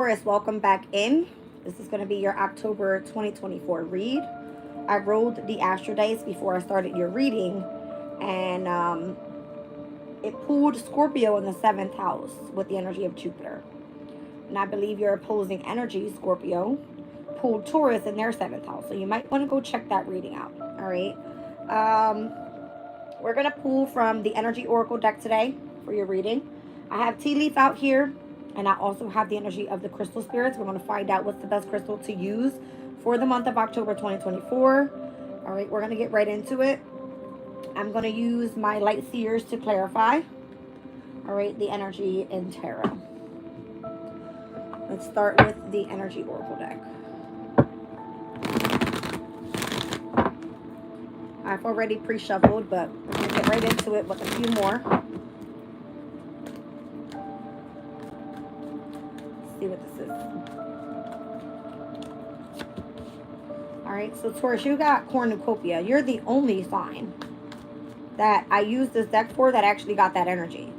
Taurus, welcome back in. This is going to be your October 2024 read. I rolled the astro dice before I started your reading, and it pulled Scorpio in the 7th house with the energy of Jupiter. And I believe your opposing energy, Scorpio, pulled Taurus in their 7th house. So you might want to go check that reading out. All right. We're going to pull from the Energy Oracle deck today for your reading. I have tea leaf out here, and I also have the energy of the crystal spirits. We're going to find out what's the best crystal to use for the month of October 2024. All right, we're going to get right into it. I'm going to use my light seers to clarify. All right, the energy in tarot. Let's start with the Energy Oracle deck. I've already pre-shuffled, but we're going to get right into it with a few more. See what this is. All right, so Taurus, you got cornucopia. You're the only sign that I used this deck for that actually got that energy.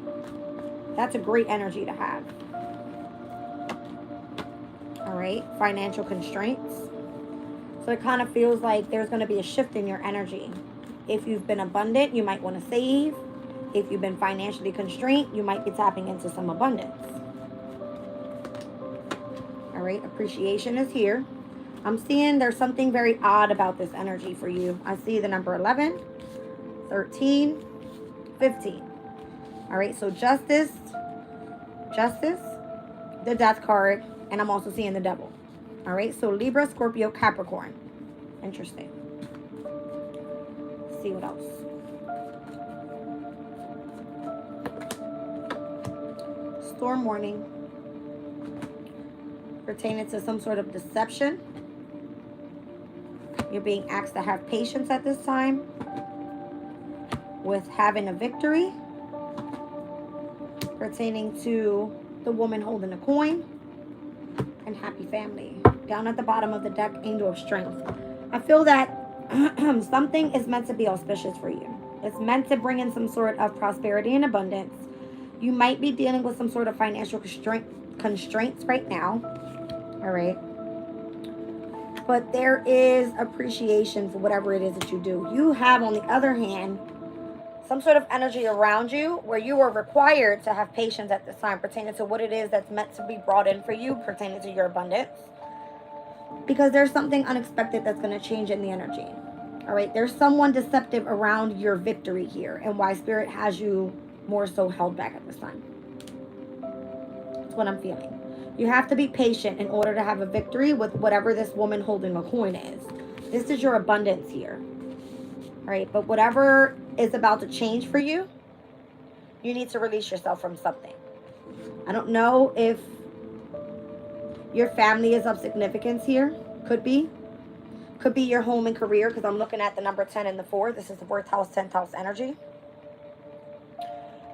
That's a great energy to have. All right, financial constraints. So it kind of feels like there's going to be a shift in your energy. If you've been abundant, you might want to save. If you've been financially constrained, you might be tapping into some abundance. All right, appreciation is here. I'm seeing there's something very odd about this energy for you. I see the number 11, 13, 15. All right, so justice, the death card, and I'm also seeing the devil. All right, so Libra, Scorpio, Capricorn. Interesting. Let's see what else. Storm warning. Pertaining to some sort of deception. You're being asked to have patience at this time with having a victory. Pertaining to the woman holding a coin. And happy family. Down at the bottom of the deck, angel of strength. I feel that something is meant to be auspicious for you. It's meant to bring in some sort of prosperity and abundance. You might be dealing with some sort of financial constraints right now. All right. But there is appreciation for whatever it is that you do. You have, on the other hand, some sort of energy around you where you are required to have patience at this time pertaining to what it is that's meant to be brought in for you, pertaining to your abundance. Because there's something unexpected that's going to change in the energy. All right. There's someone deceptive around your victory here and why Spirit has you more so held back at this time. That's what I'm feeling. You have to be patient in order to have a victory with whatever this woman holding a coin is. This is your abundance here. All right. But whatever is about to change for you, you need to release yourself from something. I don't know if your family is of significance here. Could be. Could be your home and career, because I'm looking at the number 10 and the 4. This is the 4th house, 10th house energy.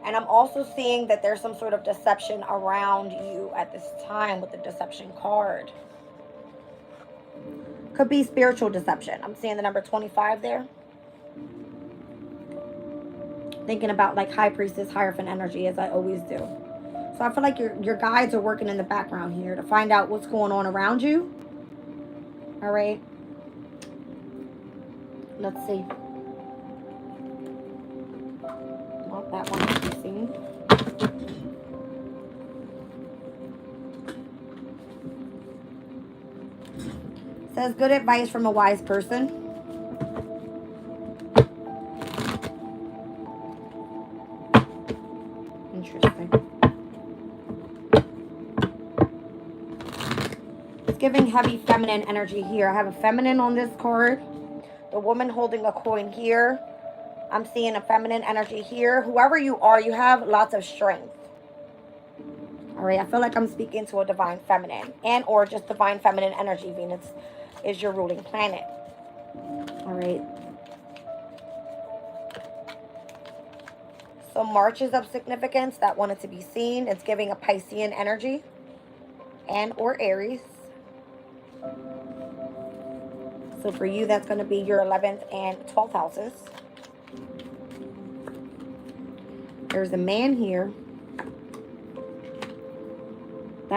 And I'm also seeing that there's some sort of deception around you at this time with the deception card. Could be spiritual deception. I'm seeing the number 25 there. Thinking about like high priestess, hierophant energy, as I always do. So I feel like your guides are working in the background here to find out what's going on around you. All right. Let's see. Not that one to be seen. Says good advice from a wise person. Interesting. It's giving heavy feminine energy here. I have a feminine on this card. The woman holding a coin here. I'm seeing a feminine energy here. Whoever you are, you have lots of strength. All right, I feel like I'm speaking to a divine feminine and or just divine feminine energy. Venus is your ruling planet. All right. So March is of significance. That wanted to be seen. It's giving a Piscean energy and or Aries. So for you, that's going to be your 11th and 12th houses. There's a man here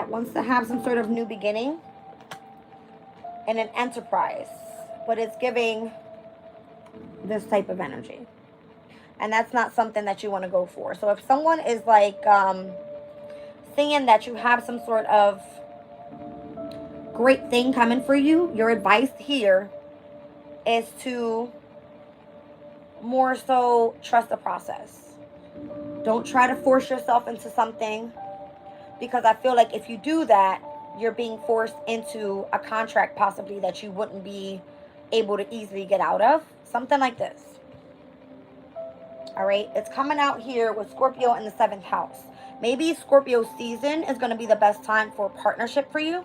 that wants to have some sort of new beginning and an enterprise, but it's giving this type of energy. And that's not something that you want to go for. So if someone is like seeing that you have some sort of great thing coming for you, your advice here is to more so trust the process. Don't try to force yourself into something, because I feel like if you do that, you're being forced into a contract possibly that you wouldn't be able to easily get out of. Something like this. All right, it's coming out here with Scorpio in the 7th house. Maybe Scorpio season is going to be the best time for partnership for you.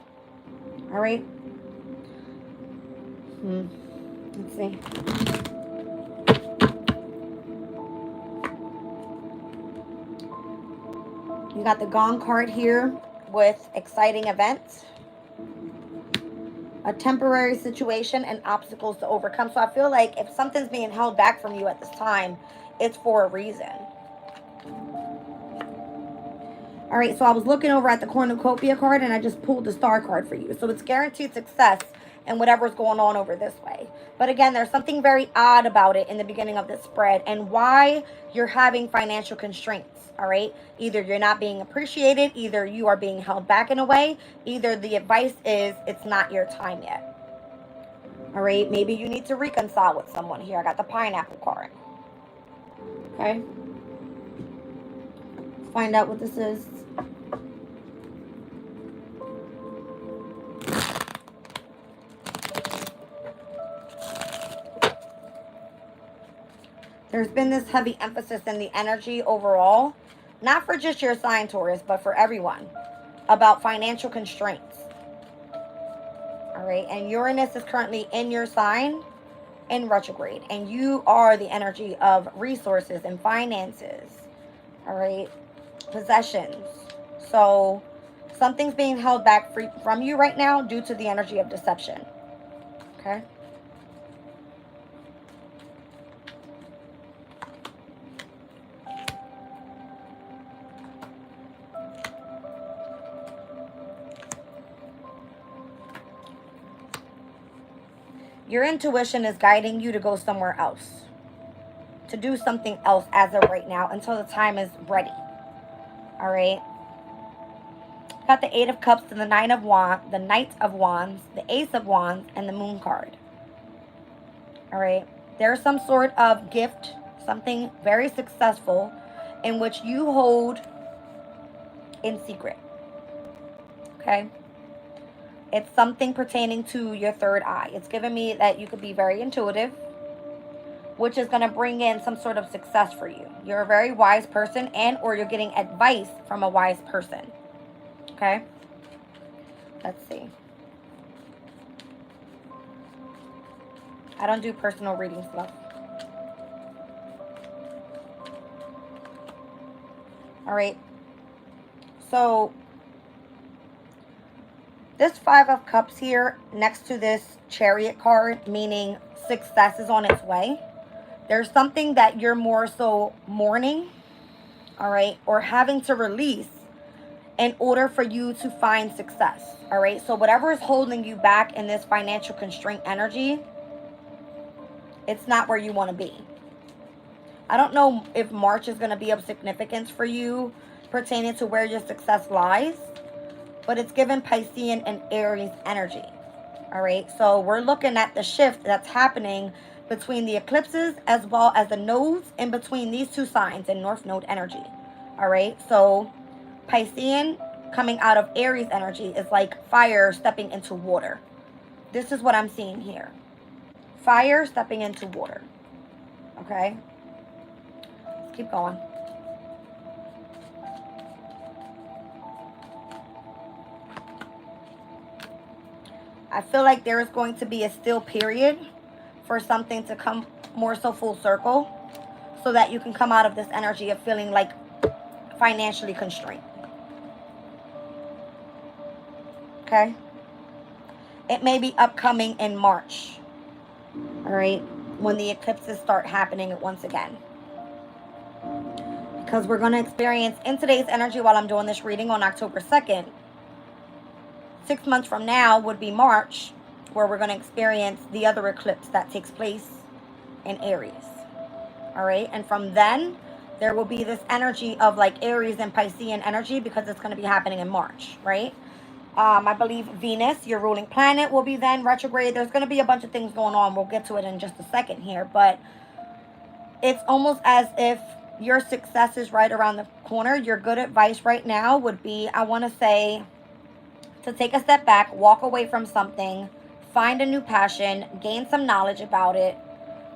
All right. Let's see. You got the Gong card here with exciting events, a temporary situation, and obstacles to overcome. So I feel like if something's being held back from you at this time, it's for a reason. All right, so I was looking over at the cornucopia card and I just pulled the star card for you. So it's guaranteed success in whatever's going on over this way. But again, there's something very odd about it in the beginning of this spread and why you're having financial constraints. All right, either you're not being appreciated, either you are being held back in a way, either the advice is it's not your time yet. All right, maybe you need to reconcile with someone here. I got the pineapple card. Okay, let's find out what this is. There's been this heavy emphasis in the energy overall, not for just your sign, Taurus, but for everyone, about financial constraints. All right, and Uranus is currently in your sign in retrograde, and you are the energy of resources and finances. All right, possessions. So something's being held back from you right now due to the energy of deception. Okay. Your intuition is guiding you to go somewhere else, to do something else as of right now until the time is ready. All right. Got the 8 of Cups and the 9 of Wands, the Knight of Wands, the Ace of Wands, and the Moon card. All right. There's some sort of gift, something very successful in which you hold in secret. Okay. It's something pertaining to your third eye. It's giving me that you could be very intuitive, which is going to bring in some sort of success for you. You're a very wise person, and or you're getting advice from a wise person. Okay? Let's see. I don't do personal readings, love. All right. So this 5 of Cups here next to this Chariot card, meaning success is on its way. There's something that you're more so mourning, all right, or having to release in order for you to find success, all right? So whatever is holding you back in this financial constraint energy, it's not where you want to be. I don't know if March is going to be of significance for you pertaining to where your success lies, but it's given Piscean and Aries energy. All right, so we're looking at the shift that's happening between the eclipses as well as the nodes in between these two signs in North Node energy. All right, so Piscean coming out of Aries energy is like fire stepping into water. This is what I'm seeing here. Fire stepping into water. Okay, let's keep going. I feel like there is going to be a still period for something to come more so full circle so that you can come out of this energy of feeling like financially constrained. Okay? It may be upcoming in March. All right? When the eclipses start happening once again. Because we're going to experience in today's energy while I'm doing this reading on October 2nd, 6 months from now would be March, where we're going to experience the other eclipse that takes place in Aries. All right. And from then, there will be this energy of like Aries and Piscean energy, because it's going to be happening in March, right? I believe Venus, your ruling planet, will be then retrograde. There's going to be a bunch of things going on. We'll get to it in just a second here. But it's almost as if your success is right around the corner. Your good advice right now would be, I want to say, to take a step back, walk away from something, find a new passion, gain some knowledge about it.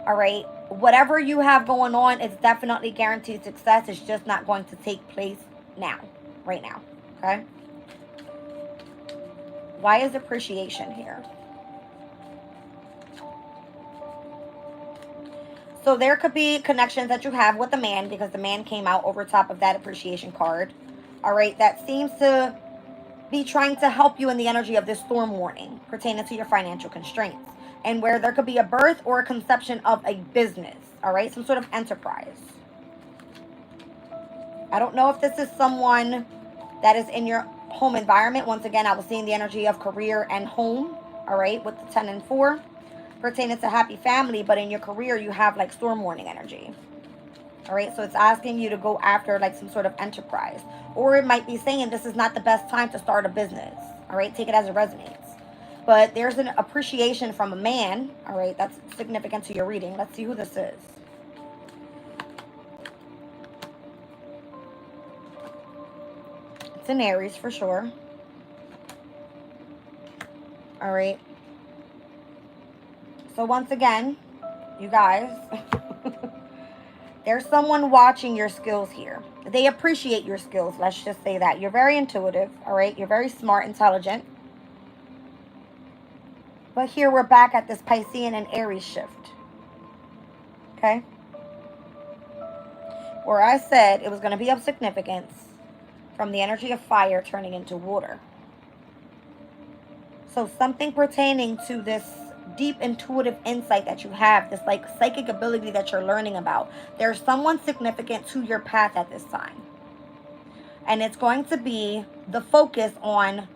All right. Whatever you have going on, it's definitely guaranteed success. It's just not going to take place now, right now. Okay. Why is appreciation here? So there could be connections that you have with the man, because the man came out over top of that appreciation card. All right. That seems to be trying to help you in the energy of this storm warning pertaining to your financial constraints, and where there could be a birth or a conception of a business. All right. Some sort of enterprise. I don't know if this is someone that is in your home environment. Once again, I was seeing the energy of career and home. All right. With the 10 and 4 pertaining to happy family. But in your career, you have like storm warning energy. All right. So it's asking you to go after like some sort of enterprise. Or it might be saying this is not the best time to start a business. All right. Take it as it resonates. But there's an appreciation from a man. All right. That's significant to your reading. Let's see who this is. It's an Aries for sure. All right. So once again, you guys, there's someone watching your skills here. They appreciate your skills. Let's just say that. You're very intuitive. All right. You're very smart, intelligent. But here we're back at this Piscean and Aries shift. Okay. Where I said it was going to be of significance from the energy of fire turning into water. So something pertaining to this deep intuitive insight that you have, this like psychic ability that you're learning about. There's someone significant to your path at this time. And it's going to be the focus on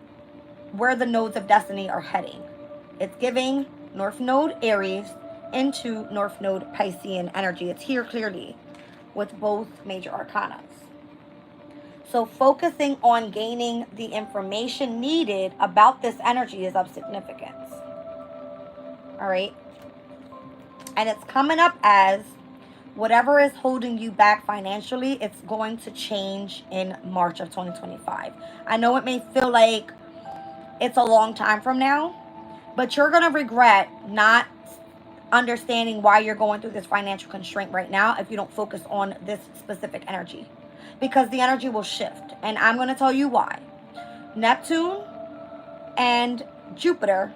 where the nodes of destiny are heading. It's giving North Node Aries into North Node Piscean energy. It's here clearly with both major arcanas. So focusing on gaining the information needed about this energy is of significance. All right. And it's coming up as whatever is holding you back financially, it's going to change in March of 2025. I know it may feel like it's a long time from now, but you're going to regret not understanding why you're going through this financial constraint right now if you don't focus on this specific energy. Because the energy will shift. And I'm going to tell you why. Neptune and Jupiter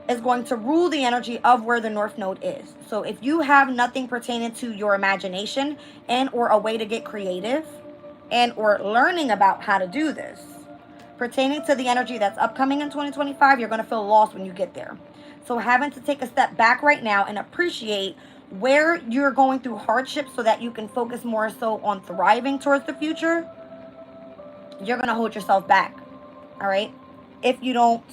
is going to rule the energy of where the North Node is. So if you have nothing pertaining to your imagination and or a way to get creative and or learning about how to do this, pertaining to the energy that's upcoming in 2025, you're going to feel lost when you get there. So having to take a step back right now and appreciate where you're going through hardship so that you can focus more so on thriving towards the future, you're going to hold yourself back. All right? If you don't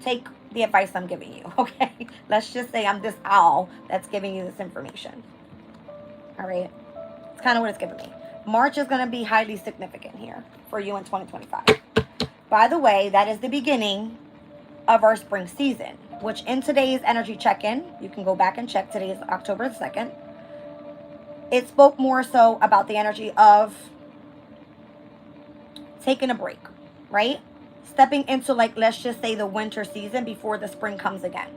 take the advice I'm giving you, okay? Let's just say I'm this owl that's giving you this information. All right? It's kind of what it's giving me. March is going to be highly significant here for you in 2025. By the way, that is the beginning of our spring season, which in today's energy check-in, you can go back and check, today is October 2nd. It spoke more so about the energy of taking a break, right? Stepping into, like, let's just say the winter season before the spring comes again.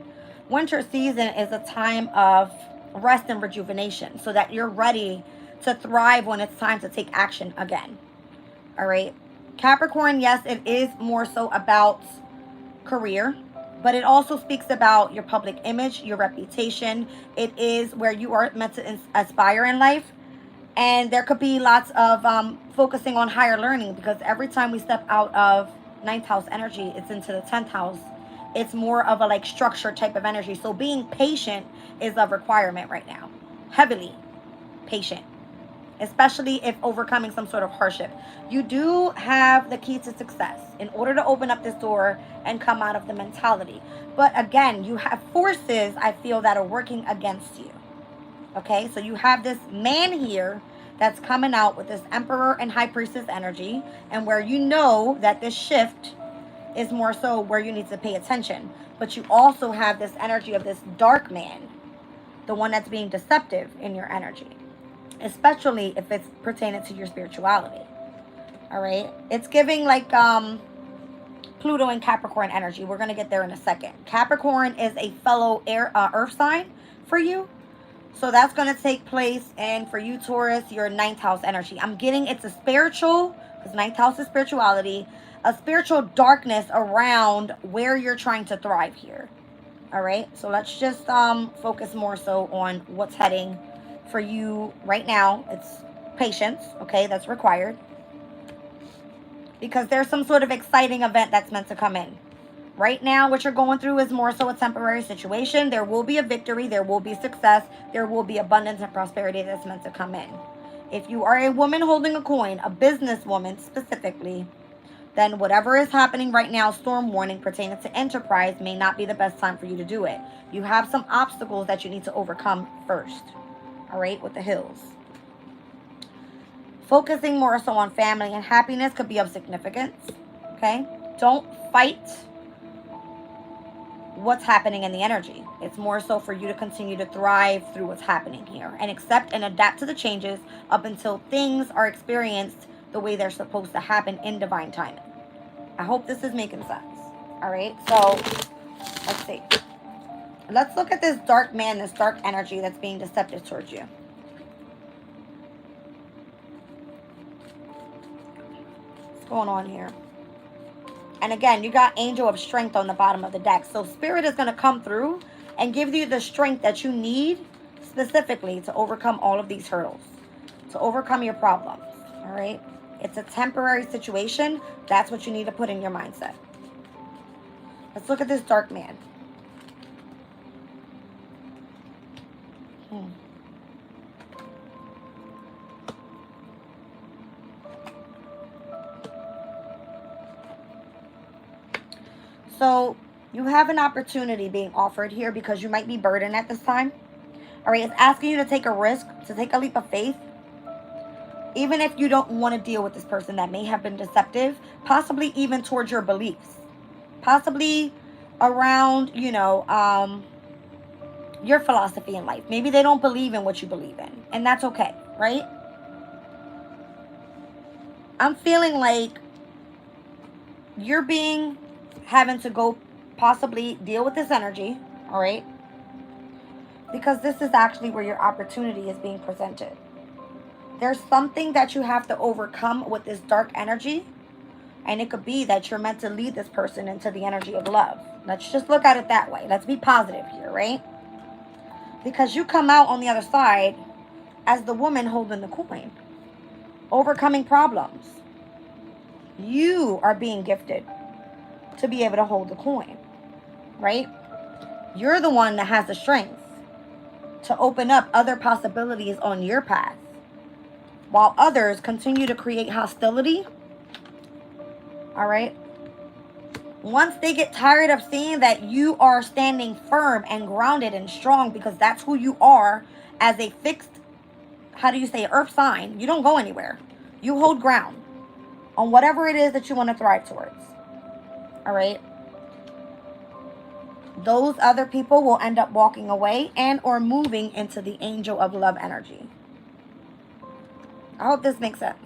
Winter season is a time of rest and rejuvenation so that you're ready to thrive when it's time to take action again. All right. Capricorn, yes, it is more so about career, but it also speaks about your public image, your reputation. It is where you are meant to aspire in life. And there could be lots of focusing on higher learning, because every time we step out of 9th house energy, it's into the 10th house. It's more of a like structured type of energy. So being patient is a requirement right now. Heavily patient especially if overcoming some sort of hardship. You do have the key to success in order to open up this door and come out of the mentality. But again, you have forces, I feel, that are working against you. Okay, so you have this man here that's coming out with this Emperor and High Priestess energy, and where you know that this shift is more so where you need to pay attention. But you also have this energy of this dark man, the one that's being deceptive in your energy, especially if it's pertaining to your spirituality. All right, it's giving like Pluto and Capricorn energy. We're gonna get there in a second. Capricorn is a fellow earth sign for you, so that's going to take place. And for you, Taurus, your ninth house energy. I'm getting it's a spiritual, because ninth house is spirituality, a spiritual darkness around where you're trying to thrive here. All right. So let's just focus more so on what's heading for you right now. It's patience. Okay. That's required. Because there's some sort of exciting event that's meant to come in. Right now, what you're going through is more so a temporary situation. There will be a victory. There will be success. There will be abundance and prosperity that's meant to come in. If you are a woman holding a coin, a businesswoman specifically, then whatever is happening right now, storm warning pertaining to enterprise, may not be the best time for you to do it. You have some obstacles that you need to overcome first. All right, with the hills. Focusing more so on family and happiness could be of significance. Okay? Don't fight what's happening in the energy. It's more so for you to continue to thrive through what's happening here and accept and adapt to the changes up until things are experienced the way they're supposed to happen in divine timing. I hope this is making sense. All right, so let's see. Let's look at this dark man, this dark energy that's being deceptive towards you. What's going on here? And again, you got Angel of Strength on the bottom of the deck. So Spirit is going to come through and give you the strength that you need specifically to overcome all of these hurdles, to overcome your problems. All right? It's a temporary situation. That's what you need to put in your mindset. Let's look at this dark man. So you have an opportunity being offered here because you might be burdened at this time. All right, it's asking you to take a risk, to take a leap of faith. Even if you don't want to deal with this person that may have been deceptive, possibly even towards your beliefs. Possibly around, your philosophy in life. Maybe they don't believe in what you believe in. And that's okay, right? I'm feeling like you're having to go possibly deal with this energy, all right? Because this is actually where your opportunity is being presented. There's something that you have to overcome with this dark energy, and it could be that you're meant to lead this person into the energy of love. Let's just look at it that way. Let's be positive here, right? Because you come out on the other side as the woman holding the coin, overcoming problems. You are being gifted to be able to hold the coin, right? You're the one that has the strength to open up other possibilities on your path, while others continue to create hostility. All right? Once they get tired of seeing that you are standing firm and grounded and strong, because that's who you are as a fixed, earth sign, you don't go anywhere. You hold ground on whatever it is that you want to thrive towards. All right? Those other people will end up walking away and or moving into the angel of love energy. I hope this makes sense.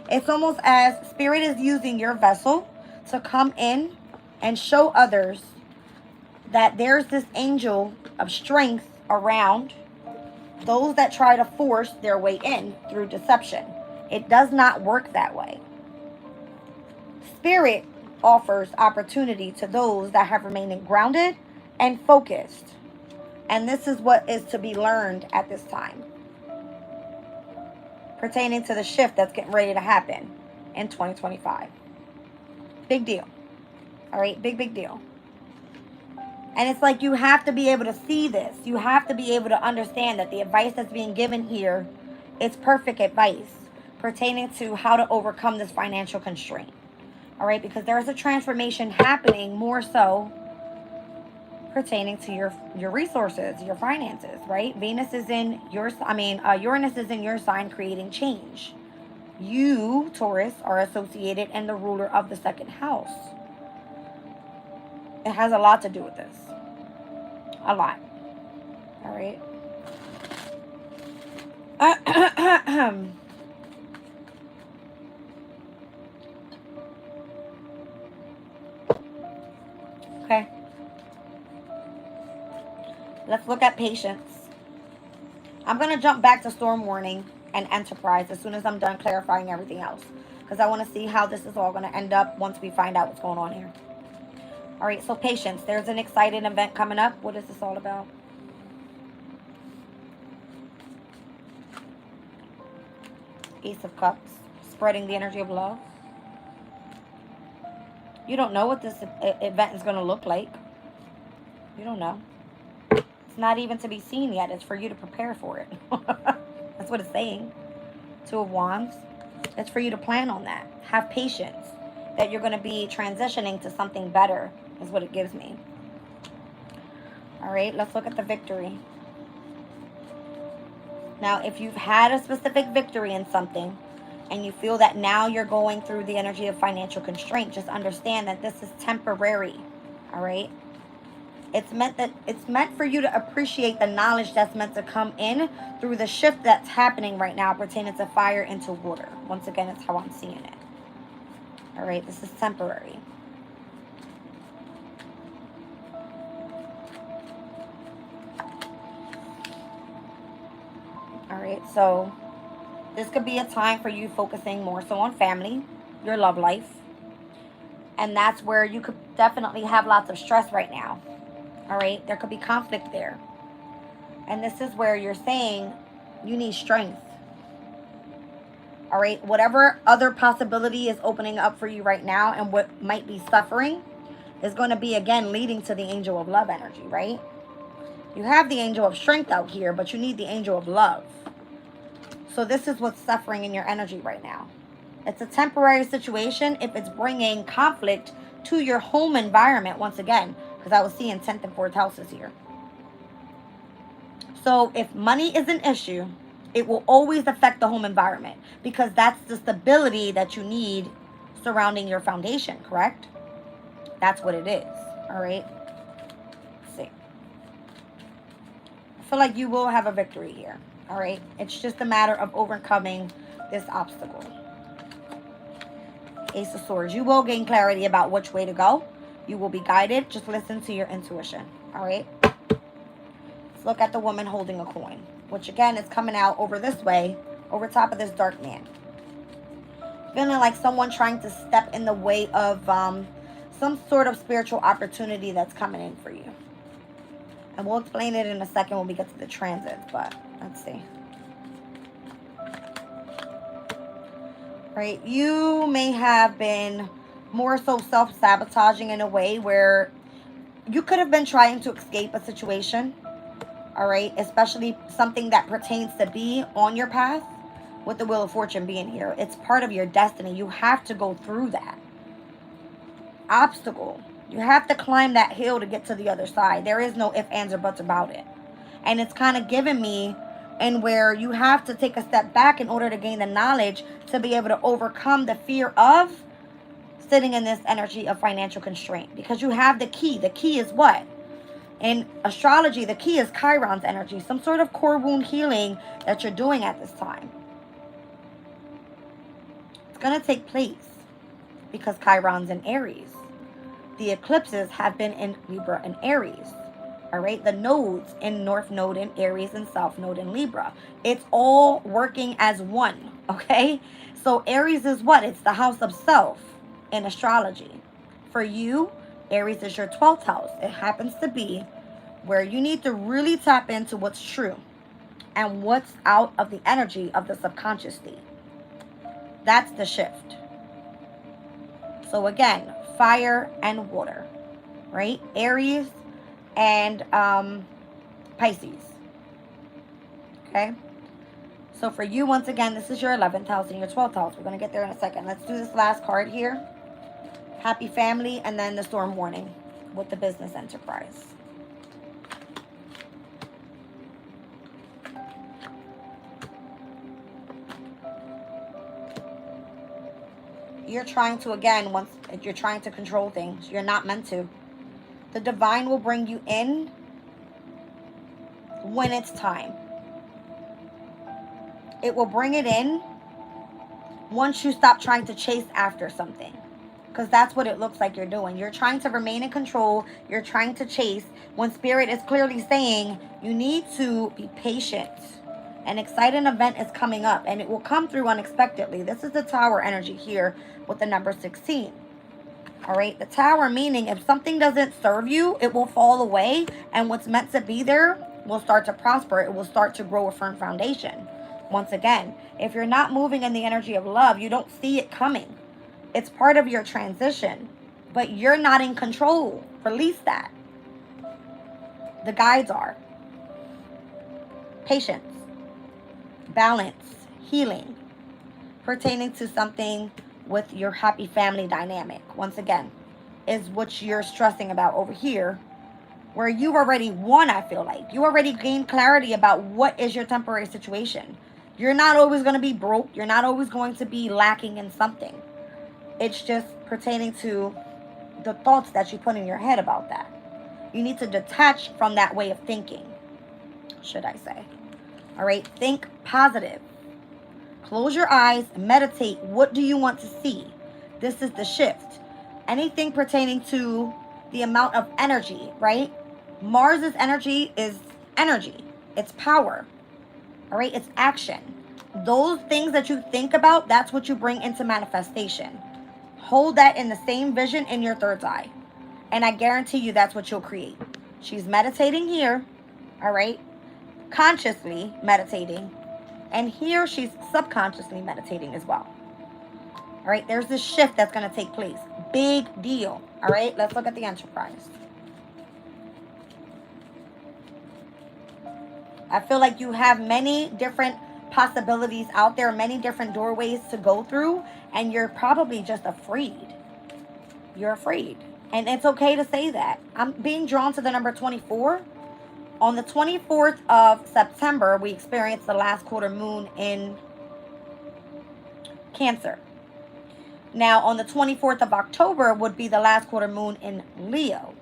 It's almost as Spirit is using your vessel to come in and show others that there's this angel of strength around those that try to force their way in through deception. It does not work that way. Spirit offers opportunity to those that have remained grounded and focused. And this is what is to be learned at this time, pertaining to the shift that's getting ready to happen in 2025. Big deal. All right, big deal. And it's like you have to be able to see this. You have to be able to understand that the advice that's being given here It's perfect advice pertaining to how to overcome this financial constraint. All right, because there is a transformation happening more so pertaining to your resources, your finances, right? Venus is in your, Uranus is in your sign, creating change. You, Taurus, are associated and the ruler of the second house. It has a lot to do with this. A lot. All right. Okay. Let's look at patience. I'm going to jump back to storm warning and enterprise as soon as I'm done clarifying everything else. Because I want to see how this is all going to end up once we find out what's going on here. All right, so patience. There's an exciting event coming up. What is this all about? Ace of Cups. Spreading the energy of love. You don't know what this event is going to look like. You don't know. It's not even to be seen yet. It's for you to prepare for it. That's what it's saying. Two of Wands. It's for you to plan on that. Have patience. That you're going to be transitioning to something better is what it gives me. All right, let's look at the victory. Now, if you've had a specific victory in something and you feel that now you're going through the energy of financial constraint, just understand that this is temporary. All right? It's meant for you to appreciate the knowledge that's meant to come in through the shift that's happening right now pertaining to fire into water. Once again, it's how I'm seeing it. All right, this is temporary. All right, so this could be a time for you focusing more so on family, your love life. And that's where you could definitely have lots of stress right now. All right, there could be conflict there. And this is where you're saying you need strength. All right, whatever other possibility is opening up for you right now and what might be suffering is going to be, again, leading to the angel of love energy, right? You have the angel of strength out here, but you need the angel of love. So this is what's suffering in your energy right now. It's a temporary situation if it's bringing conflict to your home environment once again, because I was seeing 10th and 4th houses here. So if money is an issue, it will always affect the home environment because that's the stability that you need surrounding your foundation, correct? That's what it is, all right? Let's see. I feel like you will have a victory here, all right? It's just a matter of overcoming this obstacle. Ace of Swords. You will gain clarity about which way to go. You will be guided. Just listen to your intuition. All right. Let's look at the woman holding a coin, which again is coming out over this way, over top of this dark man. Feeling like someone trying to step in the way of some sort of spiritual opportunity that's coming in for you. And we'll explain it in a second when we get to the transits, but let's see. Right, you may have been more so self-sabotaging in a way where you could have been trying to escape a situation, all right, especially something that pertains to be on your path with the Wheel of Fortune being here. It's part of your destiny. You have to go through that obstacle. You have to climb that hill to get to the other side. There is no ifs, ands, or buts about it. And it's kind of given me and where you have to take a step back in order to gain the knowledge to be able to overcome the fear of sitting in this energy of financial constraint. Because you have the key. The key is what? In astrology, the key is Chiron's energy. Some sort of core wound healing that you're doing at this time. It's going to take place because Chiron's in Aries. The eclipses have been in Libra and Aries. All right, the nodes in North Node in Aries and South Node in Libra. It's all working as one, okay? So Aries is what? It's the house of self in astrology. For you, Aries is your 12th house. It happens to be where you need to really tap into what's true and what's out of the energy of the subconscious state. That's the shift. So again, fire and water, right? Aries and Pisces. Okay, So for you, once again, this is your 11th house and your 12th house. We're going to get there in a second. Let's do this last card here. Happy family, and then the storm warning with the business enterprise. You're trying to, again, once you're trying to control things, you're not meant to. The divine will bring you in when it's time. It will bring it in once you stop trying to chase after something. Because that's what it looks like you're doing. You're trying to remain in control. You're trying to chase when Spirit is clearly saying you need to be patient. An exciting event is coming up, and it will come through unexpectedly. This is the Tower energy here with the number 16. All right, the Tower meaning if something doesn't serve you, it will fall away, and what's meant to be there will start to prosper. It will start to grow a firm foundation. Once again, if you're not moving in the energy of love, you don't see it coming. It's part of your transition, but you're not in control. Release that. The guides are patience, balance, healing, pertaining to something with your happy family dynamic. Once again, is what you're stressing about over here, where you already won. I feel like you already gained clarity about what is your temporary situation. You're not always going to be broke. You're not always going to be lacking in something. It's just pertaining to the thoughts that you put in your head about that. You need to detach from that way of thinking, should I say. All right, think positive. Close your eyes, meditate. What do you want to see? This is the shift. Anything pertaining to the amount of energy, right? Mars's energy is energy. It's power. All right, it's action. Those things that you think about, that's what you bring into manifestation. Hold that in the same vision in your third eye. And I guarantee you that's what you'll create. She's meditating here, all right? Consciously meditating. And here she's subconsciously meditating as well. All right, there's this shift that's going to take place. Big deal. All right, let's look at the Enterprise. I feel like you have many different possibilities out there, many different doorways to go through, and you're probably just afraid. You're afraid. And it's okay to say that. I'm being drawn to the number 24. On the 24th of September, we experienced the last quarter moon in Cancer. Now, on the 24th of October would be the last quarter moon in Leo.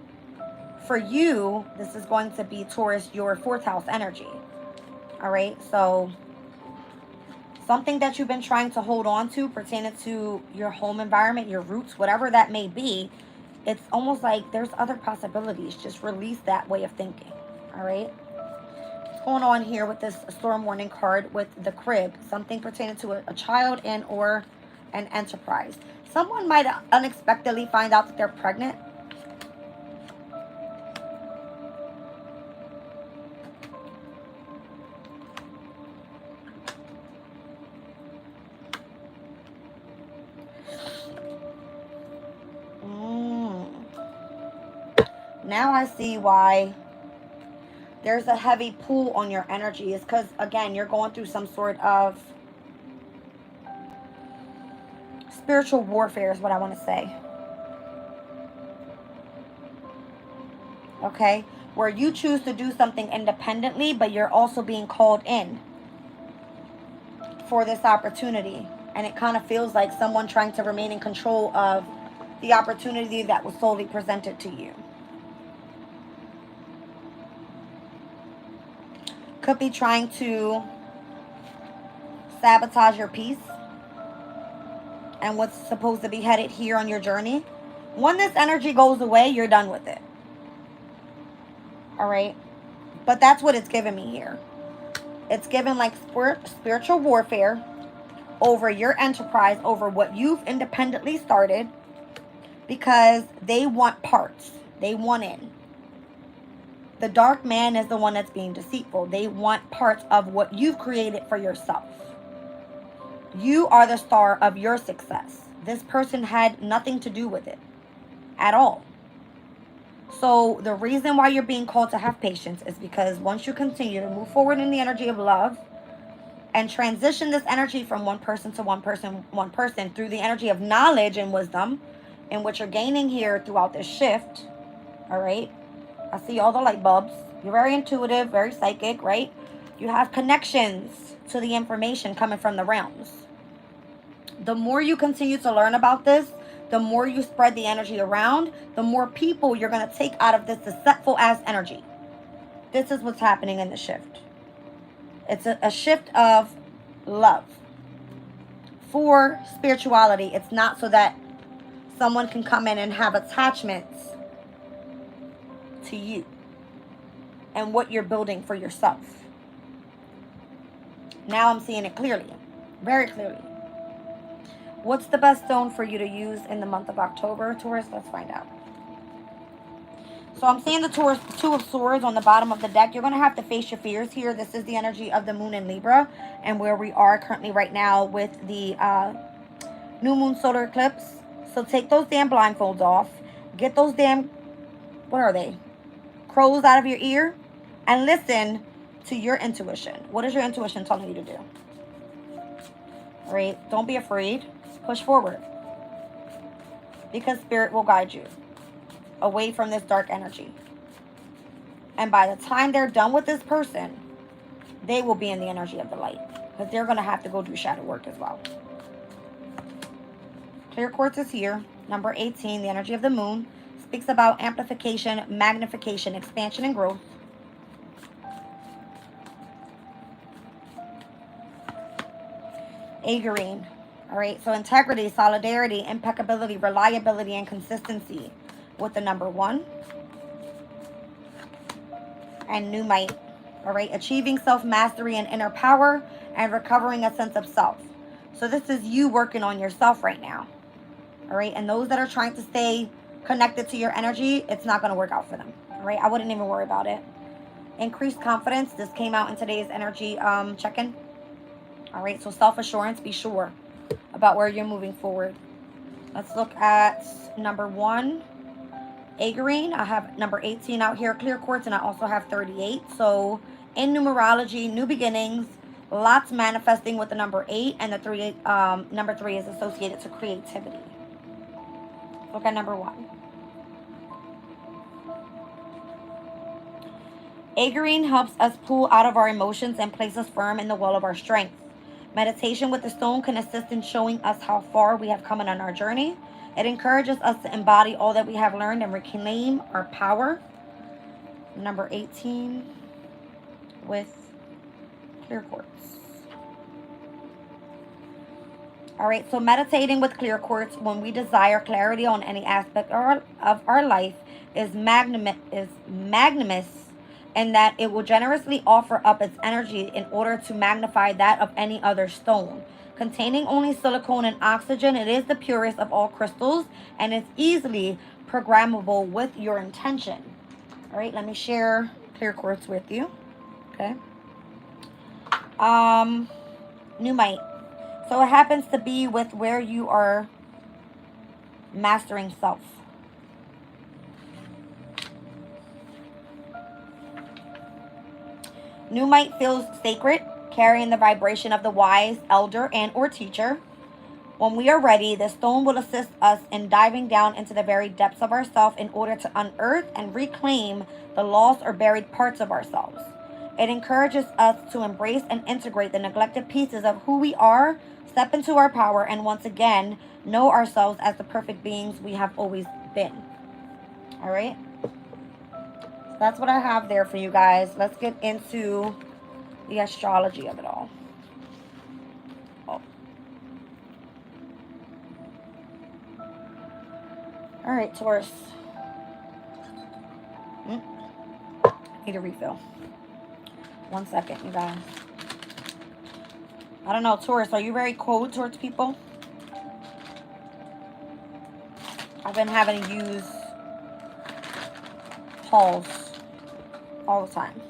For you, this is going to be Taurus, your 4th house energy. All right, so something that you've been trying to hold on to pertaining to your home environment, your roots, whatever that may be, it's almost like there's other possibilities. Just release that way of thinking. All right, what's going on here with this storm warning card with the crib? Something pertaining to a child and or an enterprise. Someone might unexpectedly find out that they're pregnant. Now I see why there's a heavy pull on your energy. It's because, again, you're going through some sort of spiritual warfare is what I want to say. Okay? Where you choose to do something independently, but you're also being called in for this opportunity. And it kind of feels like someone trying to remain in control of the opportunity that was solely presented to you. Could be trying to sabotage your peace and what's supposed to be headed here on your journey. When this energy goes away, you're done with it. All right? But that's what it's giving me here. It's given like spiritual warfare over your enterprise, over what you've independently started, because they want parts. They want in. The dark man is the one that's being deceitful. They want parts of what you've created for yourself. You are the star of your success. This person had nothing to do with it at all. So the reason why you're being called to have patience is because once you continue to move forward in the energy of love, and transition this energy from one person to one person through the energy of knowledge and wisdom, in which you're gaining here throughout this shift. All right. I see all the light bulbs. You're very intuitive, very psychic, right? You have connections to the information coming from the realms. The more you continue to learn about this, the more you spread the energy around, the more people you're going to take out of this deceitful ass energy. This is what's happening in the shift. It's a shift of love for spirituality. It's not so that someone can come in and have attachments to you and what you're building for yourself. Now I'm seeing it clearly, very clearly. What's the best stone for you to use in the month of October, Taurus? Let's find out. So I'm seeing the Taurus, Two of Swords on the bottom of the deck. You're going to have to face your fears here. This is the energy of the moon in Libra, and where we are currently right now with the new moon solar eclipse. So take those damn blindfolds off. Get those damn, what are they? Crows out of your ear, and listen to your intuition. What is your intuition telling you to do? All right? Don't be afraid. Push forward. Because spirit will guide you away from this dark energy. And by the time they're done with this person, they will be in the energy of the light. Because they're going to have to go do shadow work as well. Clear quartz is here. Number 18, the energy of the moon. Speaks about amplification, magnification, expansion, and growth. Agarine. All right, so integrity, solidarity, impeccability, reliability, and consistency with the number 1. And Numite. All right, achieving self-mastery and inner power and recovering a sense of self. So this is you working on yourself right now. All right, and those that are trying to stay connected to your energy, it's not going to work out for them. All right, I wouldn't even worry about it. Increased confidence. This came out in today's energy check-in. All right, so self-assurance. Be sure about where you're moving forward. Let's look at number 1, Agarine. I have number 18 out here, clear quartz, and I also have 38. So in numerology, new beginnings, lots manifesting with the number 8, and the 3. Number 3 is associated to creativity. Look at number 1. Agarine helps us pull out of our emotions and place us firm in the well of our strength. Meditation with the stone can assist in showing us how far we have come on our journey. It encourages us to embody all that we have learned and reclaim our power. Number 18 with clear quartz. All right, so meditating with clear quartz when we desire clarity on any aspect of our life is magnanimous in that it will generously offer up its energy in order to magnify that of any other stone. Containing only silicone and oxygen, it is the purest of all crystals, and it's easily programmable with your intention. All right, let me share clear quartz with you. Okay. Numite. So it happens to be with where you are mastering self. Numite feels sacred, carrying the vibration of the wise, elder, and or teacher. When we are ready, the stone will assist us in diving down into the very depths of ourselves in order to unearth and reclaim the lost or buried parts of ourselves. It encourages us to embrace and integrate the neglected pieces of who we are, step into our power, and once again, know ourselves as the perfect beings we have always been. All right? So that's what I have there for you guys. Let's get into the astrology of it all. All right, Taurus. Need a refill. 1 second, you guys. I don't know, Taurus, are you very cold towards people? I've been having to use Halls all the time.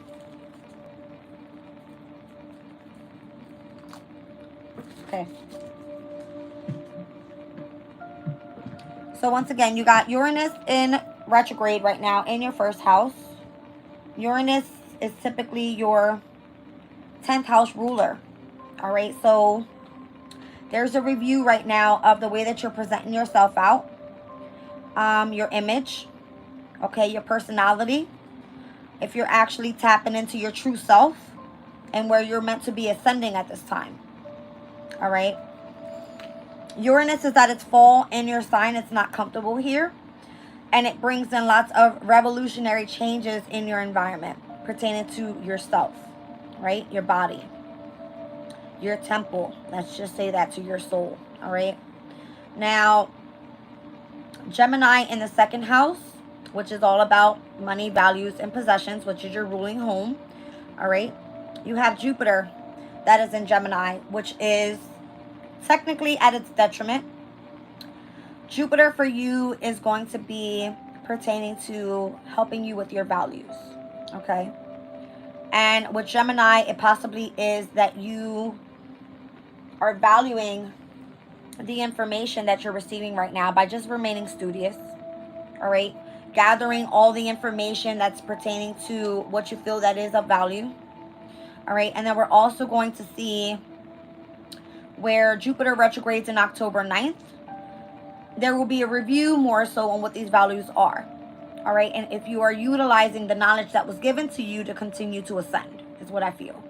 Okay. So once again, you got Uranus in retrograde right now in your first house. Uranus is typically your 10th house ruler. All right, so there's a review right now of the way that you're presenting yourself out, your image, okay, your personality, if you're actually tapping into your true self and where you're meant to be ascending at this time. All right. Uranus is at its fall in your sign. It's not comfortable here. And it brings in lots of revolutionary changes in your environment pertaining to yourself, right? Your body, your temple. Let's just say that, to your soul. All right. Now, Gemini in the second house, which is all about money, values, and possessions, which is your ruling home. All right. You have Jupiter that is in Gemini, which is technically at its detriment. Jupiter for you is going to be pertaining to helping you with your values. Okay. And with Gemini, it possibly is that you are valuing the information that you're receiving right now by just remaining studious. All right. Gathering all the information that's pertaining to what you feel that is of value. All right. And then we're also going to see where Jupiter retrogrades in October 9th. There will be a review more so on what these values are. All right. And if you are utilizing the knowledge that was given to you to continue to ascend, is what I feel.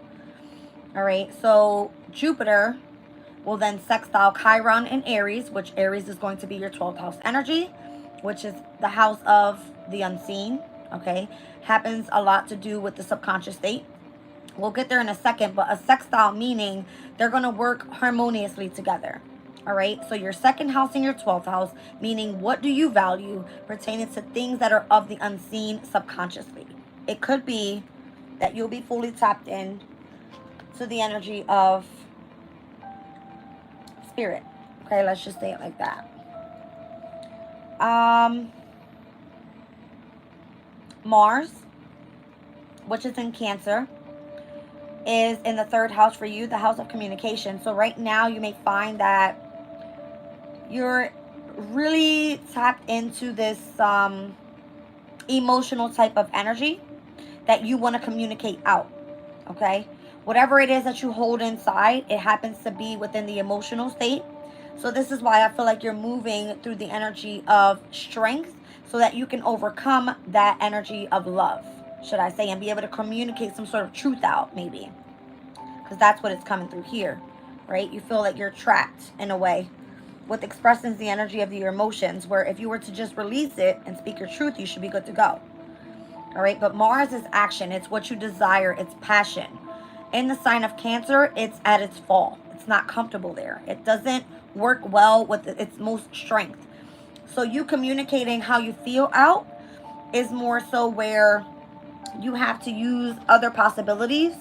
All right. So Jupiter will then sextile Chiron in Aries, which Aries is going to be your 12th house energy, which is the house of the unseen. Okay. Happens a lot to do with the subconscious state. We'll get there in a second, but a sextile meaning they're going to work harmoniously together. All right. So your second house and your 12th house, meaning what do you value pertaining to things that are of the unseen subconsciously. It could be that you'll be fully tapped in to the energy of spirit. Okay. Let's just say it like that. Mars, which is in Cancer, is in the third house for you, the house of communication. So right now you may find that you're really tapped into this emotional type of energy that you want to communicate out. Okay. Whatever it is that you hold inside, it happens to be within the emotional state. So this is why I feel like you're moving through the energy of strength so that you can overcome that energy of love, should I say, and be able to communicate some sort of truth out, maybe. Because that's what it's coming through here, right? You feel like you're trapped in a way with expressing the energy of your emotions, where if you were to just release it and speak your truth, you should be good to go. All right. But Mars is action. It's what you desire. It's passion. In the sign of Cancer, it's at its fall. It's not comfortable there. It doesn't work well with its most strength. So you communicating how you feel out is more so where you have to use other possibilities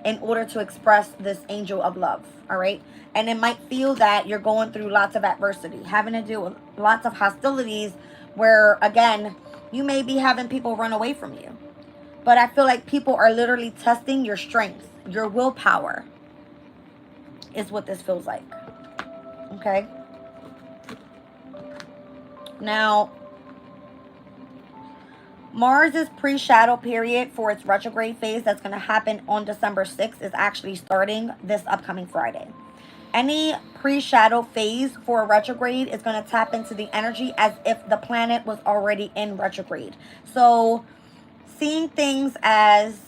in order to express this angel of love. All right. And it might feel that you're going through lots of adversity, having to do with lots of hostilities where, again, you may be having people run away from you. But I feel like people are literally testing your strength, your willpower is what this feels like. Okay. Now, Mars's pre-shadow period for its retrograde phase that's going to happen on December 6th is actually starting this upcoming Friday. Any pre-shadow phase for a retrograde is going to tap into the energy as if the planet was already in retrograde. So seeing things as,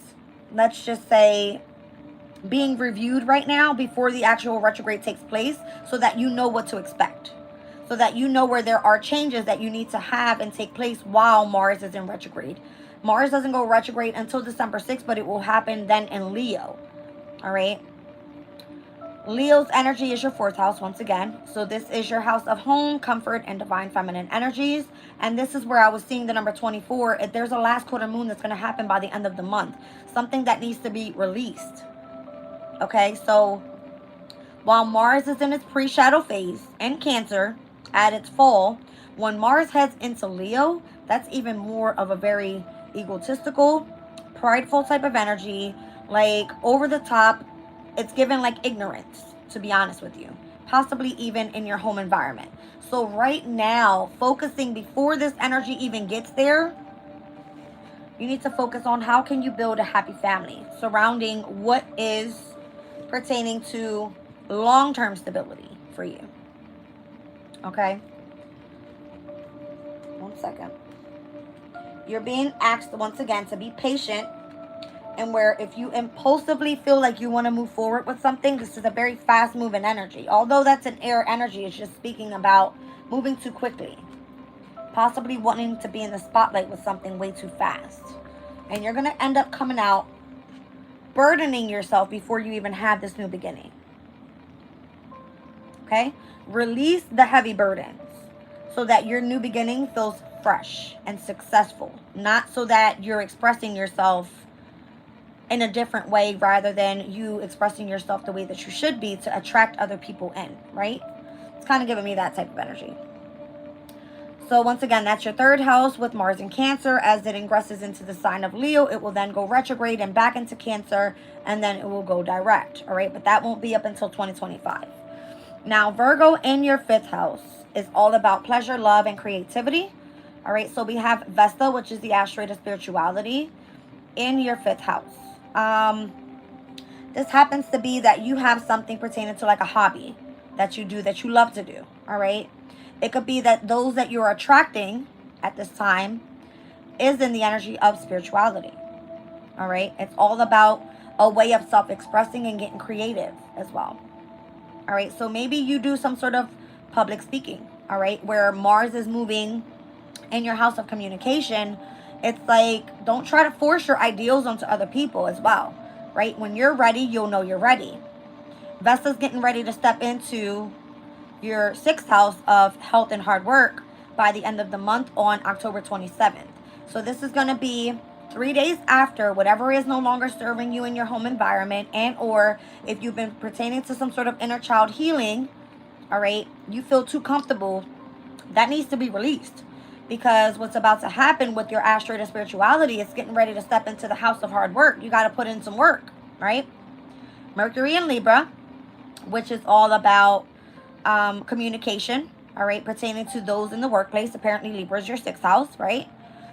let's just say, being reviewed right now before the actual retrograde takes place so that you know what to expect. So that you know where there are changes that you need to have and take place while Mars is in retrograde. Mars doesn't go retrograde until December 6th, but it will happen then in Leo. All right. Leo's energy is your fourth house once again. So this is your house of home, comfort, and divine feminine energies. And this is where I was seeing the number 24. If there's a last quarter moon that's going to happen by the end of the month. Something that needs to be released. Okay, so while Mars is in its pre-shadow phase in Cancer at its fall, when Mars heads into Leo, that's even more of a very egotistical, prideful type of energy, like over the top. It's given like ignorance, to be honest with you, possibly even in your home environment. So right now, focusing before this energy even gets there, you need to focus on how can you build a happy family surrounding what is pertaining to long-term stability for you. Okay? 1 second. You're being asked once again to be patient, and where if you impulsively feel like you want to move forward with something, this is a very fast moving energy. Although that's an air energy, it's just speaking about moving too quickly. Possibly wanting to be in the spotlight with something way too fast. And you're going to end up coming out burdening yourself before you even have this new beginning. Okay? Release the heavy burdens so that your new beginning feels fresh and successful. Not so that you're expressing yourself in a different way rather than you expressing yourself the way that you should be to attract other people in, right? It's kind of giving me that type of energy. So once again, that's your third house with Mars in Cancer. As it ingresses into the sign of Leo, it will then go retrograde and back into Cancer, and then it will go direct, all right? But that won't be up until 2025. Now, Virgo in your fifth house is all about pleasure, love, and creativity, all right? So we have Vesta, which is the asteroid of spirituality, in your fifth house. This happens to be that you have something pertaining to like a hobby that you do, that you love to do, all right? It could be that those that you're attracting at this time is in the energy of spirituality, all right? It's all about a way of self-expressing and getting creative as well, all right? So maybe you do some sort of public speaking, all right, where Mars is moving in your house of communication. It's like, don't try to force your ideals onto other people as well, right? When you're ready, you'll know you're ready. Vesta's getting ready to step into your sixth house of health and hard work by the end of the month on October 27th. So this is going to be 3 days after whatever is no longer serving you in your home environment, and or if you've been pertaining to some sort of inner child healing, all right, you feel too comfortable, that needs to be released. Because what's about to happen with your asteroid of spirituality is getting ready to step into the house of hard work. You got to put in some work, right? Mercury in Libra, which is all about communication, all right, pertaining to those in the workplace. Apparently, Libra is your sixth house, right?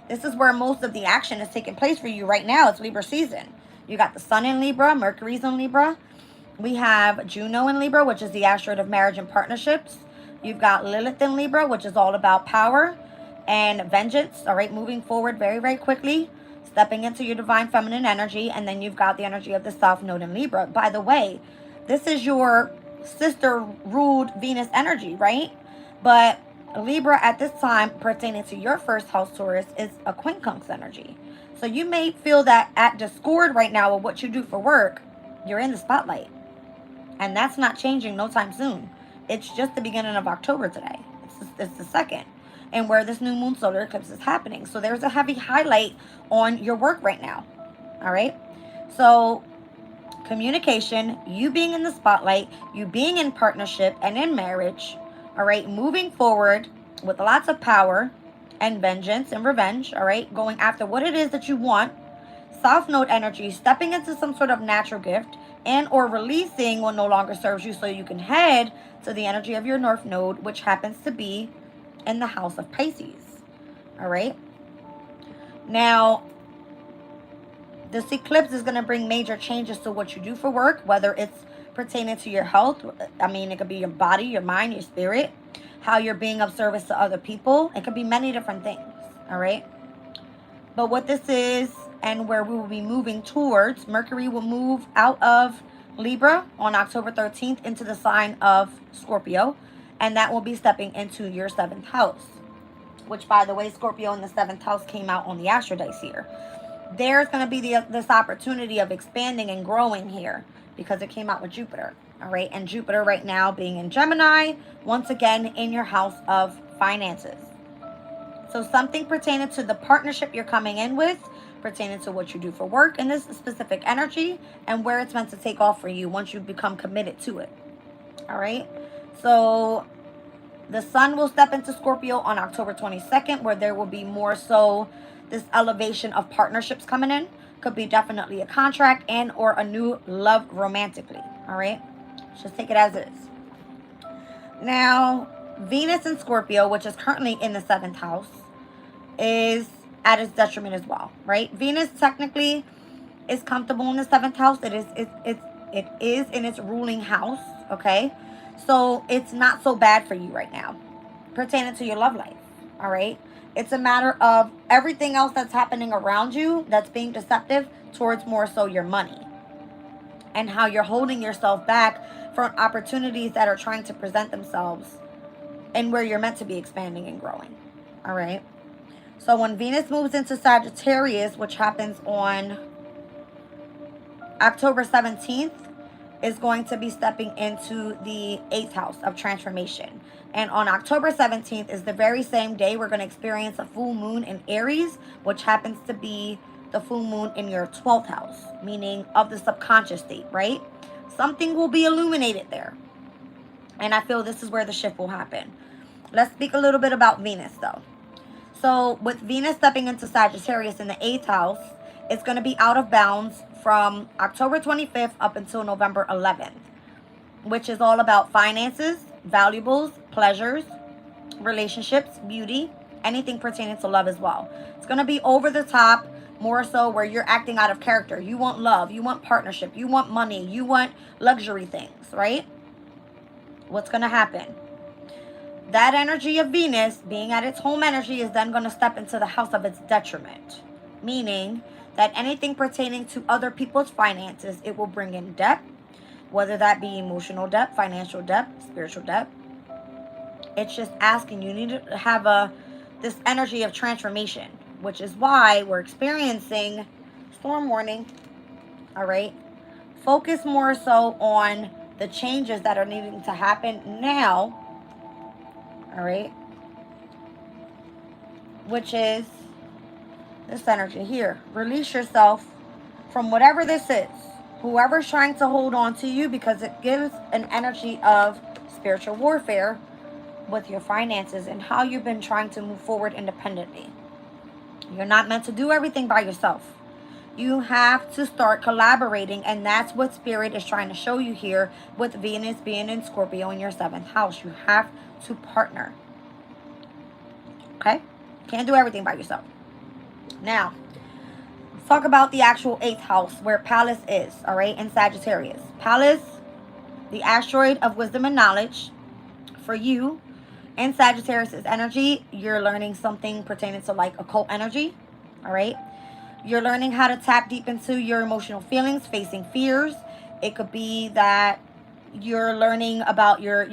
This is where most of the action is taking place for you right now. It's Libra season. You got the Sun in Libra, Mercury's in Libra. We have Juno in Libra, which is the asteroid of marriage and partnerships. You've got Lilith in Libra, which is all about power and vengeance, all right, moving forward very, very quickly, stepping into your divine feminine energy. And then you've got the energy of the South Node in Libra. By the way, this is your sister ruled Venus energy, right? But Libra at this time, pertaining to your first house, Taurus, is a quincunx energy. So you may feel that at discord right now of what you do for work, you're in the spotlight. And that's not changing no time soon. It's just the beginning of October today. It's the 2nd. And where this new moon solar eclipse is happening. So there's a heavy highlight on your work right now. All right. So communication, you being in the spotlight, you being in partnership and in marriage. All right. Moving forward with lots of power and vengeance and revenge. All right. Going after what it is that you want. South Node energy, stepping into some sort of natural gift and or releasing what no longer serves you so you can head to the energy of your North Node, which happens to be in the house of Pisces. All right. Now, this eclipse is going to bring major changes to what you do for work, whether it's pertaining to your health. I mean, it could be your body, your mind, your spirit, how you're being of service to other people. It could be many different things. All right. But what this is and where we will be moving towards, Mercury will move out of Libra on October 13th into the sign of Scorpio. And that will be stepping into your 7th house. Which, by the way, Scorpio in the 7th house came out on the Astro Dice here. There's going to be this opportunity of expanding and growing here. Because it came out with Jupiter. All right. And Jupiter right now being in Gemini. Once again in your house of finances. So something pertaining to the partnership you're coming in with. Pertaining to what you do for work in this specific energy. And where it's meant to take off for you once you become committed to it. All right. So the sun will step into Scorpio on October 22nd, where there will be more so this elevation of partnerships coming in. Could be definitely a contract and or a new love romantically. All right. Just take it as it is. Now, Venus in Scorpio, which is currently in the 7th house, is at its detriment as well. Right. Venus technically is comfortable in the 7th house. It is in its ruling house, okay? So it's not so bad for you right now, pertaining to your love life, all right? It's a matter of everything else that's happening around you that's being deceptive towards more so your money, and how you're holding yourself back from opportunities that are trying to present themselves and where you're meant to be expanding and growing, all right? So when Venus moves into Sagittarius, which happens on October 17th, is going to be stepping into the 8th house of transformation. And on October 17th is the very same day we're going to experience a full moon in Aries, which happens to be the full moon in your 12th house, meaning of the subconscious state, right? Something will be illuminated there. And I feel this is where the shift will happen. Let's speak a little bit about Venus, though. So with Venus stepping into Sagittarius in the 8th house, it's going to be out of bounds from October 25th up until November 11th, which is all about finances, valuables, pleasures, relationships, beauty, anything pertaining to love as well. It's going to be over the top, more so where you're acting out of character. You want love, you want partnership, you want money, you want luxury things, right? What's going to happen? That energy of Venus, being at its home energy, is then going to step into the house of its detriment. Meaning that anything pertaining to other people's finances, it will bring in debt, whether that be emotional debt, financial debt, spiritual debt. It's just asking, you need to have this energy of transformation, which is why we're experiencing storm warning, all right? Focus more so on the changes that are needing to happen now, all right? Which is this energy here. Release yourself from whatever this is. Whoever's trying to hold on to you, because it gives an energy of spiritual warfare with your finances and how you've been trying to move forward independently. You're not meant to do everything by yourself. You have to start collaborating, and that's what Spirit is trying to show you here with Venus being in Scorpio in your 7th house. You have to partner. Okay? Can't do everything by yourself. Now, let's talk about the actual 8th house where Pallas is, all right, in Sagittarius. Pallas, the asteroid of wisdom and knowledge. For you, in Sagittarius' energy, you're learning something pertaining to like occult energy, all right? You're learning how to tap deep into your emotional feelings, facing fears. It could be that you're learning about your,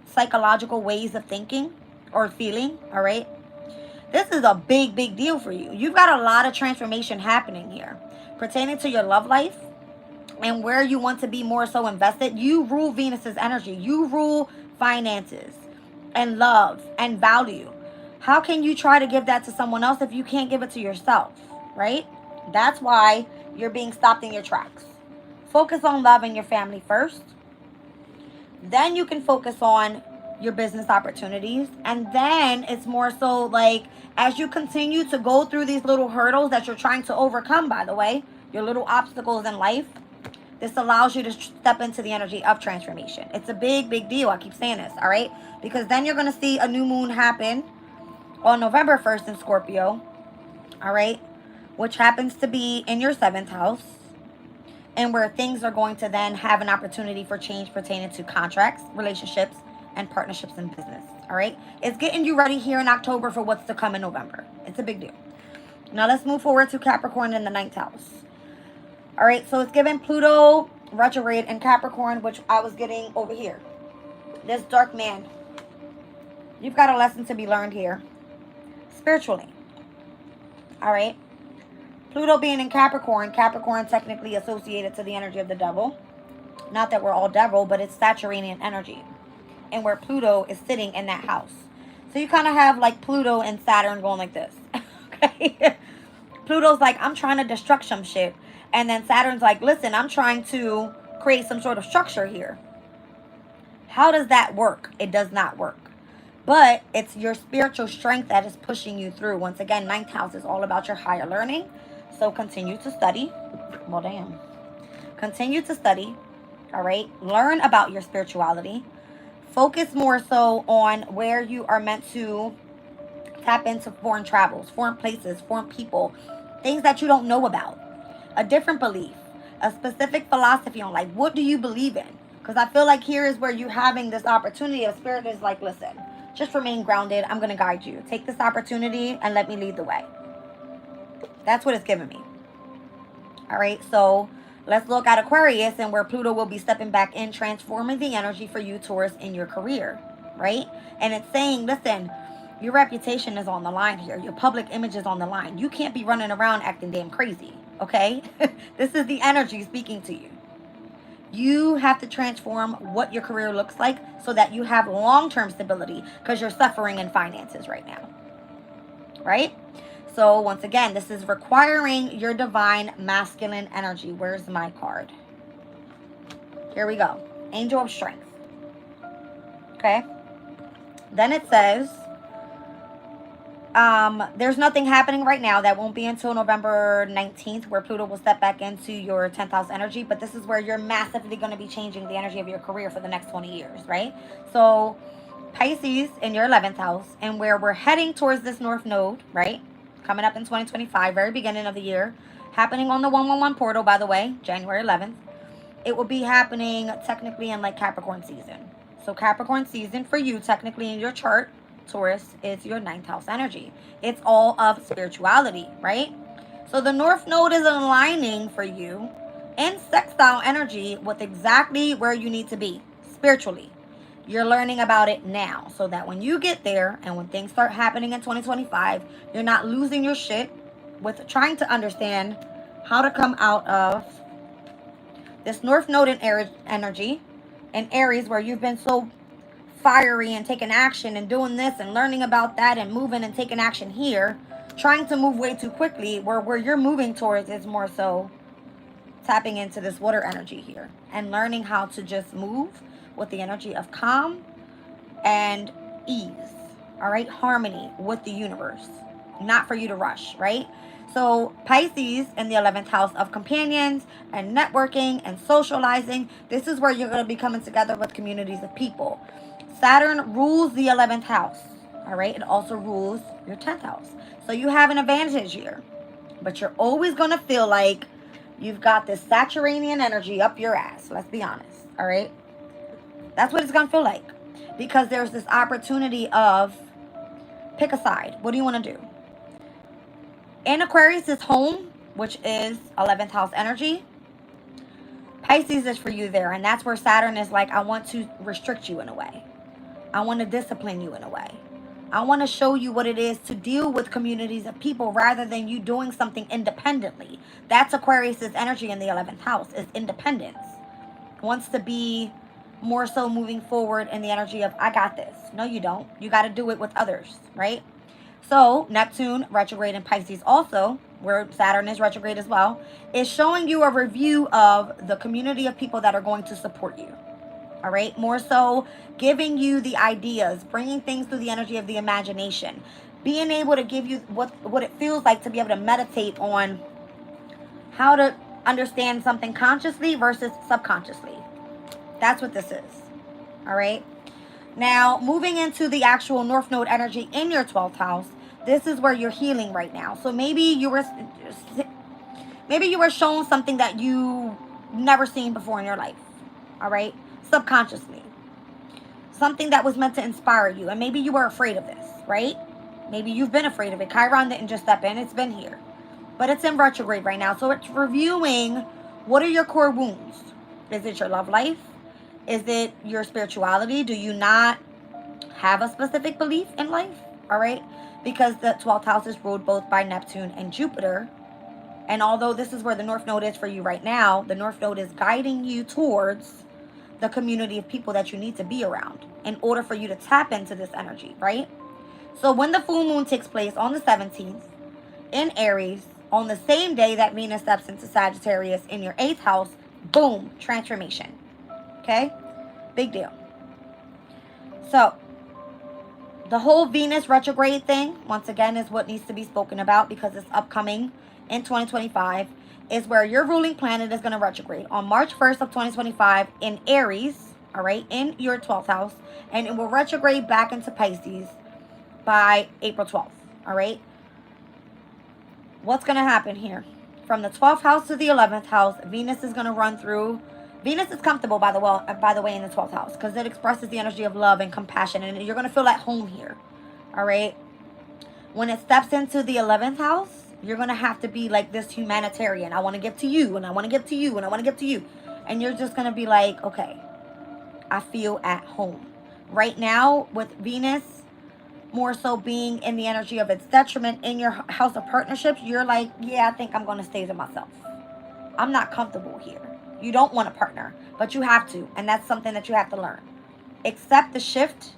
psychological ways of thinking or feeling, all right? This is a big, big deal for you. You've got a lot of transformation happening here pertaining to your love life and where you want to be more so invested. You rule Venus's energy. You rule finances and love and value. How can you try to give that to someone else if you can't give it to yourself, right? That's why you're being stopped in your tracks. Focus on love and your family first. Then you can focus on your business opportunities. And then it's more so like as you continue to go through these little hurdles that you're trying to overcome, by the way, your little obstacles in life, this allows you to step into the energy of transformation. It's a big, big deal. I keep saying this, all right? Because then you're going to see a new moon happen on November 1st in Scorpio, all right? Which happens to be in your 7th house. And where things are going to then have an opportunity for change pertaining to contracts, relationships, and partnerships in business, all right? It's getting you ready here in October for what's to come in November. It's a big deal. Now let's move forward to Capricorn in the 9th house. All right, so it's given Pluto retrograde in Capricorn, which I was getting over here. This dark man. You've got a lesson to be learned here. Spiritually. All right. Pluto being in Capricorn. Capricorn technically associated to the energy of the devil. Not that we're all devil, but it's Saturnian energy. And where Pluto is sitting in that house. So you kind of have like Pluto and Saturn going like this. Okay. Pluto's like, I'm trying to destruct some shit. And then Saturn's like, listen, I'm trying to create some sort of structure here. How does that work? It does not work. But it's your spiritual strength that is pushing you through. Once again, 9th house is all about your higher learning. So continue to study. Well, damn. Continue to study. All right. Learn about your spirituality. Focus more so on where you are meant to tap into foreign travels, foreign places, foreign people, things that you don't know about. A different belief. a specific philosophy on life. What do you believe in? Because I feel like here is where you're having this opportunity of spirit is like, listen, just remain grounded. I'm going to guide you. Take this opportunity and let me lead the way. That's what it's giving me. All right, so let's look at Aquarius and where Pluto will be stepping back in, transforming the energy for you, Taurus, in your career, right? And it's saying, listen, your reputation is on the line here. Your public image is on the line. You can't be running around acting damn crazy, okay? This is the energy speaking to you. You have to transform what your career looks like so that you have long-term stability, because you're suffering in finances right now, right? So once again, this is requiring your divine masculine energy. Where's my card? Here we go. Angel of Strength. Okay. Then it says, there's nothing happening right now. That won't be until November 19th, where Pluto will step back into your 10th house energy. But this is where you're massively going to be changing the energy of your career for the next 20 years, right? So Pisces in your 11th house, and where we're heading towards this North Node, right? Coming up in 2025, very beginning of the year. Happening on the 111 portal, by the way, January 11th. It will be happening technically in like Capricorn season. So Capricorn season for you, technically in your chart, Taurus, is your 9th house energy. It's all of spirituality, right? So the North Node is aligning for you in sextile energy with exactly where you need to be spiritually. You're learning about it now so that when you get there and when things start happening in 2025, you're not losing your shit with trying to understand how to come out of this North Node in Aries energy, in Aries, where you've been so fiery and taking action and doing this and learning about that and moving and taking action here, trying to move way too quickly, where you're moving towards is more so tapping into this water energy here and learning how to just move with the energy of calm and ease, all right? Harmony with the universe, not for you to rush, right? So Pisces in the 11th house of companions and networking and socializing, this is where you're going to be coming together with communities of people. Saturn rules the 11th house, all right? It also rules your 10th house. So you have an advantage here, but you're always going to feel like you've got this Saturnian energy up your ass. Let's be honest, all right? That's what it's going to feel like, because there's this opportunity of pick a side. What do you want to do? In Aquarius' home, which is 11th house energy, Pisces is for you there. And that's where Saturn is like, I want to restrict you in a way. I want to discipline you in a way. I want to show you what it is to deal with communities of people rather than you doing something independently. That's Aquarius' energy in the 11th house, is independence. Wants to be more so moving forward in the energy of, I got this. No, you don't. You got to do it with others, right? So Neptune retrograde in Pisces also, where Saturn is retrograde as well, is showing you a review of the community of people that are going to support you. All right, more so giving you the ideas, bringing things through the energy of the imagination, being able to give you what it feels like to be able to meditate on how to understand something consciously versus subconsciously. That's what this is. All right. Now, moving into the actual North Node energy in your 12th house, this is where you're healing right now. So maybe you were shown something that you never seen before in your life. All right. Subconsciously. Something that was meant to inspire you. And maybe you were afraid of this, right? Maybe you've been afraid of it. Chiron didn't just step in. It's been here. But it's in retrograde right now. So it's reviewing, what are your core wounds? Is it your love life? Is it your spirituality? Do you not have a specific belief in life? All right. Because the 12th house is ruled both by Neptune and Jupiter. And although this is where the North Node is for you right now, the North Node is guiding you towards the community of people that you need to be around in order for you to tap into this energy, right? So when the full moon takes place on the 17th in Aries, on the same day that Venus steps into Sagittarius in your 8th house, boom, transformation. Okay? Big deal. So the whole Venus retrograde thing, once again, is what needs to be spoken about because it's upcoming in 2025, is where your ruling planet is going to retrograde on March 1st of 2025 in Aries, all right, in your 12th house, and it will retrograde back into Pisces by April 12th, all right? What's going to happen here from the 12th house to the 11th house, Venus is going to run through. Venus is comfortable, by the way, in the 12th house, because it expresses the energy of love and compassion, and you're going to feel at home here. All right. When it steps into the 11th house, you're going to have to be like this humanitarian. I want to give to you, and I want to give to you, and I want to give to you. And you're just going to be like, okay, I feel at home. Right now, with Venus more so being in the energy of its detriment in your house of partnerships, you're like, yeah, I think I'm going to stay to myself. I'm not comfortable here. You don't want a partner, but you have to. And that's something that you have to learn. Accept the shift.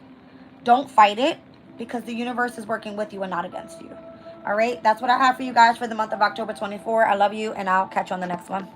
Don't fight it, because the universe is working with you and not against you. All right. That's what I have for you guys for the month of October 24. I love you, and I'll catch you on the next one.